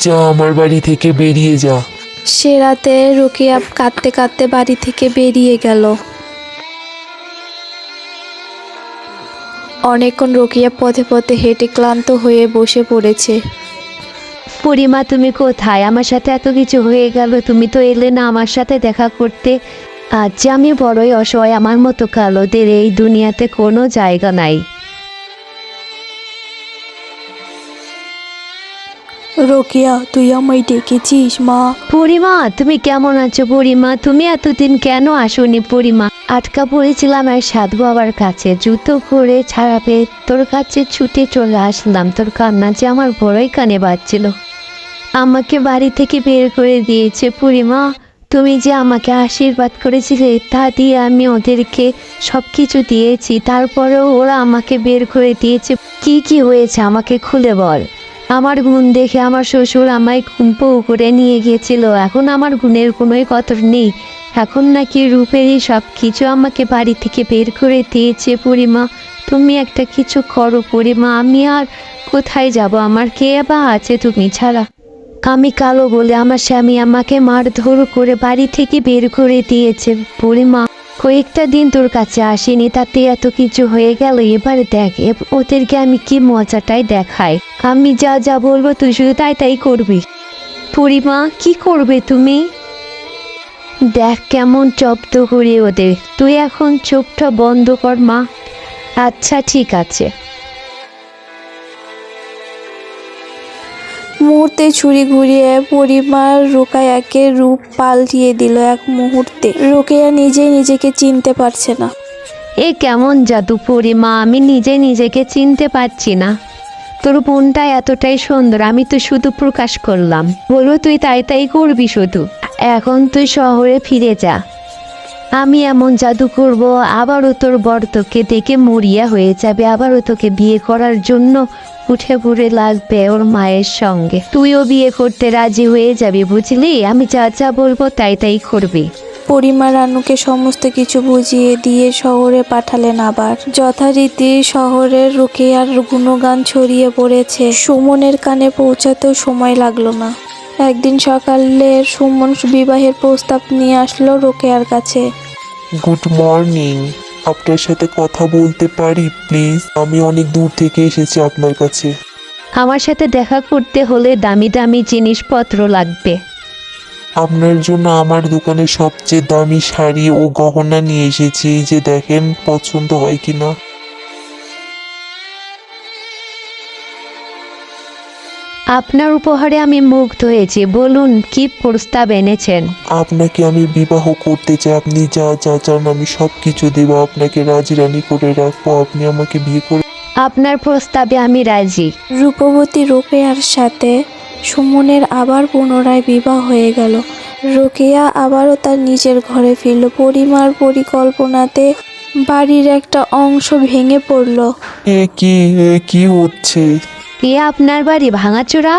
যা আমার বাড়ি থেকে বেরিয়ে যা। সে রাতে রোকেয়া কাঁদতে কাঁদতে বাড়ি থেকে বেরিয়ে গেল। অনেকক্ষণ রোকেয়া পথে পথে হেঁটে ক্লান্ত হয়ে বসে পড়েছে। পরিমা, তুমি কোথায়? আমার সাথে এত কিছু হয়ে গেল, তুমি তো এলে না আমার সাথে দেখা করতে। আজ যে আমি বড়ই অসহায়, আমার মতো কালোদের এই দুনিয়াতে কোনো জায়গা নাই। রোকেয়া, তুই আমায় ডেকেছিস মা? পরিমা, তুমি কেমন আছো? পরিমা, তুমি এতদিন কেন আসোনি? পরিমা, আটকা পড়েছিলাম এক সাধু বাবার কাছে, জুতো করে ছাড়া পেয়ে তোর কাছে ছুটে চলে আসলাম। তোর কান্না যে আমার বড়ই কানে বাজছিল। আমাকে বাড়ি থেকে বের করে দিয়েছে। পরিমা, তুমি যে আমাকে আশীর্বাদ করেছিলে তা দিয়ে আমি ওদেরকে সব কিছু দিয়েছি, তারপরেও ওরা আমাকে বের করে দিয়েছে। কি কি হয়েছে আমাকে খুলে বল। আমার গুণ দেখে আমার শ্বশুর আমায় কুম্পো করে নিয়ে গিয়েছিল। এখন আমার গুণের কোনোই কদর নেই। এখন নাকি রূপেরই সব কিছু আমাকে বাড়ি থেকে বের করে দিয়েছে। পরিমা, তুমি একটা কিছু করো। পরিমা, আমি আর কোথায় যাব? আমার কে বা আছে তুমি ছাড়া? আমি কালো বলে আমার স্বামী আমাকে মারধর করে বাড়ি থেকে বের করে দিয়েছে। পরিমা, কয়েকটা দিন তোর কাছে আসিনি, তাতে এত কিছু হয়ে গেল। এবার দেখ ওদেরকে আমি কি মজাটাই দেখাই। আমি যা যা বলবো তুই শুধু তাই তাই করবি। পরিমা, কি করবে তুমি? দেখ কেমন জব্দ করি ওদের। তুই এখন চোখটা বন্ধ কর মা। আচ্ছা, ঠিক আছে। মুহূর্তে ছুরি ঘুরিয়ে পরিমার রোকেয়াকে রূপ পাল্টিয়ে দিল এক মুহূর্তে। রোকেয়া নিজেই নিজেকে চিনতে পারছে না। এ কেমন জাদু পরিমা, আমি নিজে নিজেকে চিনতে পারছি না। তোর মনটা এতটাই সুন্দর, আমি তো শুধু প্রকাশ করলাম। বলবো তুই তাই তাই করবি শুধু। এখন তুই শহরে ফিরে যা। আমি এমন জাদু করব, আবারও তোর বর তোকে দেখে মরিয়া হয়ে যাবে, আবারও তোকে বিয়ে করার জন্য উঠে পড়ে লাগবে ওর মায়ের সঙ্গে। তুইও বিয়ে করতে রাজি হয়ে যাবি, বুঝলি? আমি যা যা বলবো তাই তাই করবি। পরিমা রানুকে সমস্ত কিছু বুঝিয়ে দিয়ে শহরে পাঠালেন। আবার যথারীতি শহরের রোকেয়ার গুণগান ছড়িয়ে পড়েছে। সুমনের কানে পৌঁছাতেও সময় লাগলো না। একদিন সকালে সুমন বিবাহের প্রস্তাব নিয়ে আসলো রোকেয়ার কাছে। গুড মর্নিং, আপনার সাথে কথা বলতে পারি প্লিজ? আমি অনেক দূর থেকে এসেছি আপনার কাছে। আমার সাথে দেখা করতে হলে দামি দামি জিনিসপত্র লাগবে। আপনার জন্য আমার দোকানে সবচেয়ে দামি শাড়ি ও গহনা নিয়ে এসেছি, এই যে দেখেন পছন্দ হয় কিনা। আপনার উপহারে আমি মুগ্ধ হয়েছি। বলুন কি প্রস্তাব এনেছেন? আপনাকে আমি বিবাহ করতে চাই। আপনি যা যা চান আমি সব কিছু দেব। আপনাকে রাজরানী করে রাখবো। আপনি আমাকে বিয়ে করে। আপনার প্রস্তাবে আমি রাজি। রূপবতী রোকেয়ার সাথে সুমনের আবার পুনরায় বিবাহ হয়ে গেল। রোকেয়া আবারও তার নিজের ঘরে ফিরল। পরিমার পরিকল্পনাতে বাড়ির একটা অংশ ভেঙে পড়ল। এ কি হচ্ছে? এ আপনার বাড়ি ভাঙাচোরা?